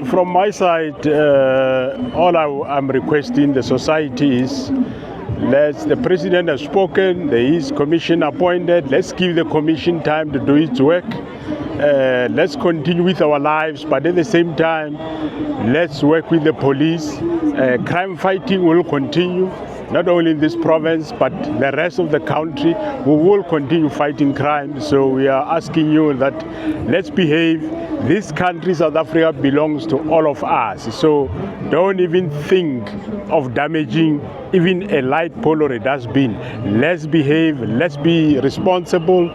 from my side, all I'm requesting the society is, the president has spoken, there is commission appointed, let's give the commission time to do its work. Let's continue with our lives, but at the same time, let's work with the police. Crime fighting will continue, not only in this province, but the rest of the country. We will continue fighting crime. So we are asking you that let's behave. This country, South Africa, belongs to all of us. So don't even think of damaging even a light pole or a dustbin. Let's behave, let's be responsible.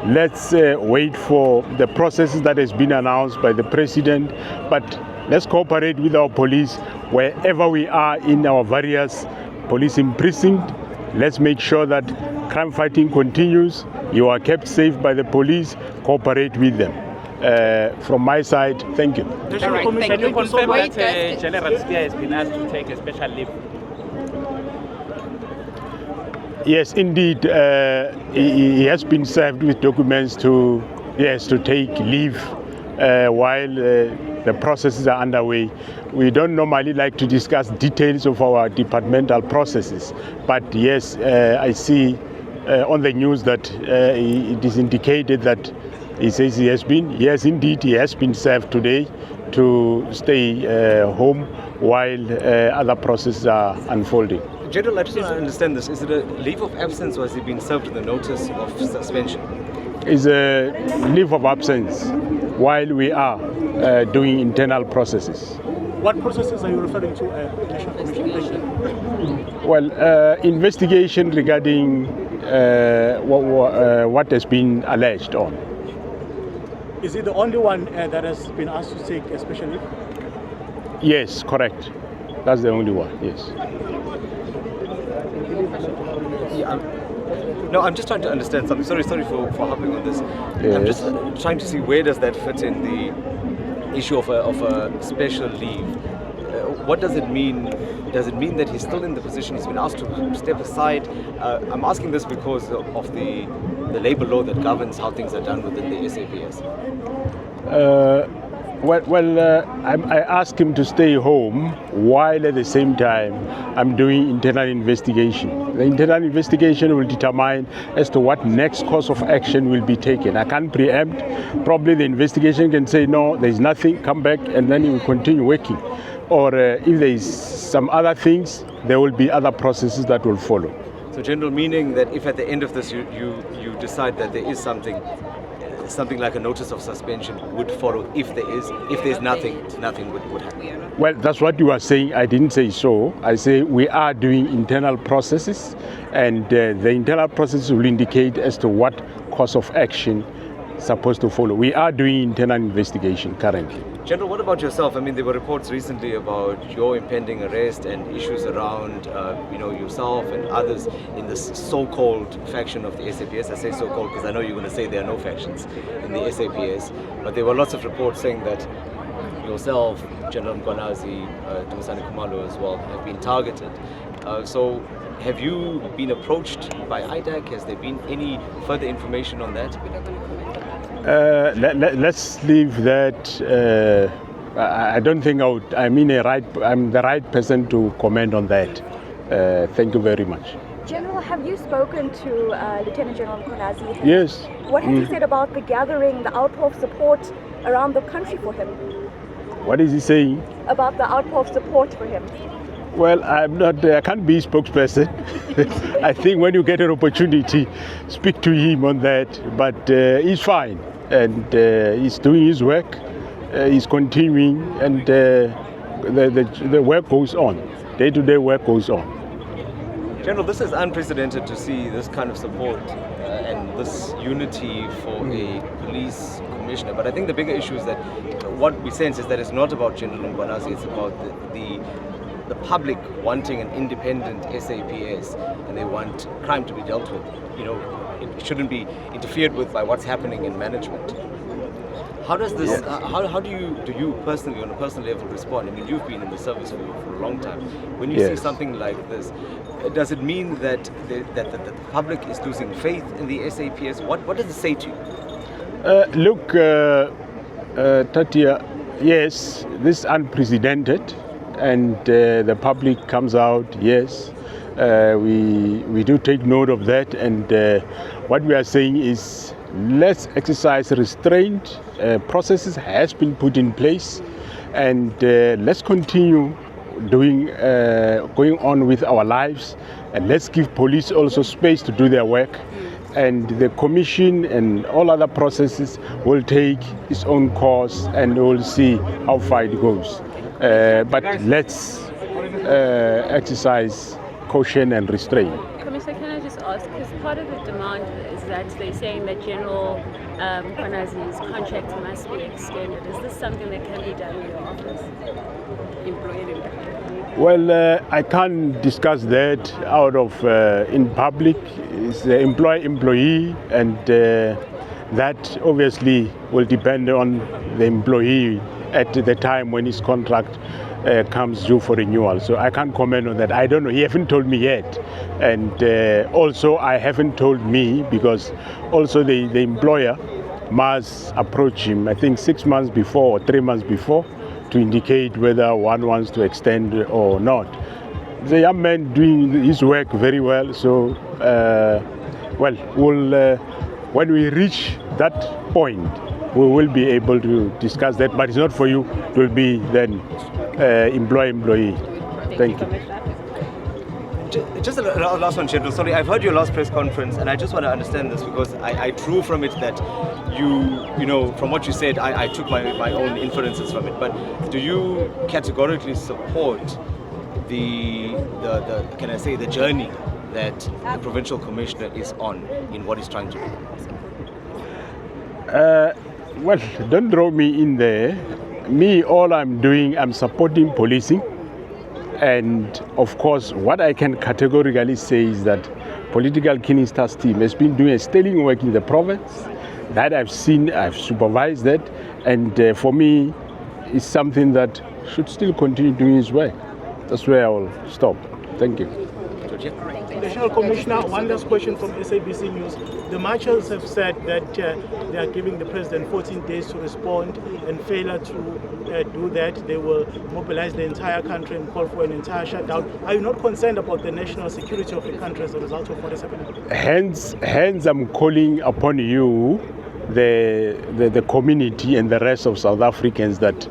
Let's wait for the processes that has been announced by the president, but let's cooperate with our police wherever we are in our various policing precinct. Let's make sure that crime fighting continues. You are kept safe by the police. Cooperate with them. From my side, thank you. Right, can you confirm that General Spear has been asked to take a special leave? Yes, indeed, he has been served with documents to take leave while the processes are underway. We don't normally like to discuss details of our departmental processes, but yes, I see on the news that it is indicated that he says he has been. Yes, indeed, he has been served today to stay home while other processes are unfolding. General, I just want to understand this. Is it a leave of absence or has he been served with a notice of suspension? It's a leave of absence while we are doing internal processes. What processes are you referring to, National Commission? Well, investigation regarding what has been alleged on. Is he the only one that has been asked to take a special leave? Yes, correct. That's the only one, yes. No, I'm just trying to understand something. Sorry for hopping on this. Yes. I'm just trying to see where does that fit in the issue of a special leave. What does it mean? Does it mean that he's still in the position he's been asked to step aside? I'm asking this because of the labor law that governs how things are done within the SAPS. I asked him to stay home while at the same time I'm doing internal investigation. The internal investigation will determine as to what next course of action will be taken. I can't preempt. Probably the investigation can say, no, there's nothing, come back, and then he will continue working. Or if there is some other things, there will be other processes that will follow. So, General, meaning that if at the end of this you decide that there is something like a notice of suspension would follow. If there's nothing would happen. Well, that's what you are saying. I didn't say so. I say we are doing internal processes, and the internal process will indicate as to what course of action is supposed to follow. We are doing internal investigation currently. General, what about yourself? I mean, there were reports recently about your impending arrest and issues around, yourself and others in this so-called faction of the SAPS. I say so-called because I know you're going to say there are no factions in the SAPS. But there were lots of reports saying that yourself, General Mkhwanazi, Nhlanhla as well, have been targeted. So have you been approached by IDAC? Has there been any further information on that? Let's leave that. I don't think I'm the right person to comment on that. Thank you very much. General, have you spoken to Lieutenant General Mkhwanazi? Yes. What has he said about the gathering, the outpour of support around the country for him? What is he saying? About the outpour of support for him. Well, I can't be spokesperson. I think when you get an opportunity, speak to him on that. But he's fine, and he's doing his work. He's continuing, and the work goes on. Day-to-day work goes on. General, this is unprecedented to see this kind of support and this unity for a police commissioner. But I think the bigger issue is that what we sense is that it's not about General Mkhwanazi, it's about the public wanting an independent SAPS, and they want crime to be dealt with. It shouldn't be interfered with by what's happening in management. How does this? Yes. How do you personally, on a personal level, respond? I mean, you've been in the service for a long time. When you Yes. see something like this, does it mean that the public is losing faith in the SAPS? What does it say to you? Look, Tatia, yes, this is unprecedented, and the public comes out, yes. We do take note of that, and what we are saying is let's exercise restraint. Processes has been put in place, and let's continue going on with our lives, and let's give police also space to do their work, and the commission and all other processes will take its own course, and we'll see how far it goes. But let's exercise caution and restraint. Commissioner, can I just ask, because part of the demand is that they're saying that General Mkhwanazi's contract must be extended. Is this something that can be done in your office? Well, I can't discuss that out of in public. It's the employee, and that obviously will depend on the employee at the time when his contract comes due for renewal. So I can't comment on that. I don't know. He haven't told me yet. And also I haven't told me, because also the employer must approach him, I think 6 months before or 3 months before, to indicate whether one wants to extend or not. The young man doing his work very well. So, we'll when we reach that point, we will be able to discuss that, but it's not for you. It will be then employee. Thank you. Just a last one, General. Sorry, I've heard your last press conference, and I just want to understand this, because I drew from it that you know, from what you said, I took my own inferences from it. But do you categorically support the can I say, the journey that the provincial commissioner is on in what he's trying to do? Well, don't throw me in there. Me, all I'm doing, I'm supporting policing. And of course, what I can categorically say is that political Killing Stars team has been doing a sterling work in the province. That I've seen, I've supervised that. And for me, it's something that should still continue doing its work. That's where I will stop. Thank you. National Commissioner, one last question from SABC News. The marshals have said that they are giving the president 14 days to respond, and failure to do that, they will mobilize the entire country and call for an entire shutdown. Are you not concerned about the national security of the country as a result of what is happening? Hence I'm calling upon you, the community and the rest of South Africans, that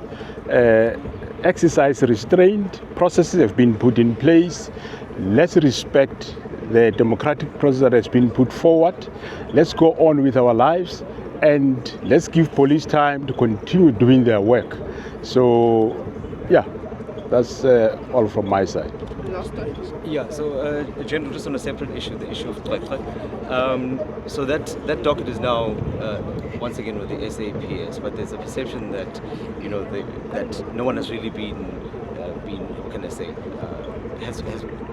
exercise restraint. Processes have been put in place. Let's respect the democratic process that has been put forward. Let's go on with our lives, and let's give police time to continue doing their work. So, yeah, that's all from my side. Yeah, so General, just on a separate issue, the issue of so that docket is now once again with the SAPS, but there's a perception that, you know, that no one has really been what can I say,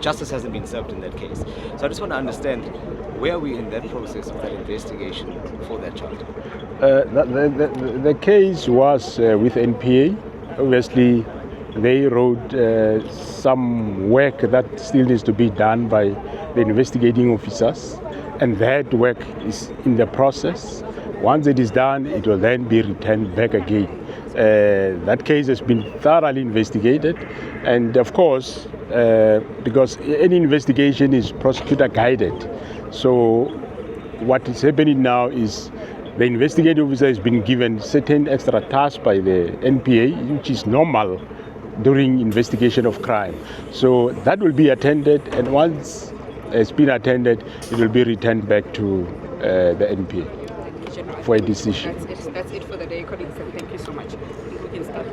justice hasn't been served in that case. So I just want to understand, where are we in that process of that investigation for that child? The case was with NPA. Obviously, they wrote some work that still needs to be done by the investigating officers, and that work is in the process. Once it is done, it will then be returned back again. That case has been thoroughly investigated, and of course, because any investigation is prosecutor guided, so what is happening now is the investigating officer has been given certain extra tasks by the NPA, which is normal during investigation of crime. So that will be attended, and once it's been attended, it will be returned back to the NPA for a decision. That's it for the day, colleagues, and thank you so much. We can start.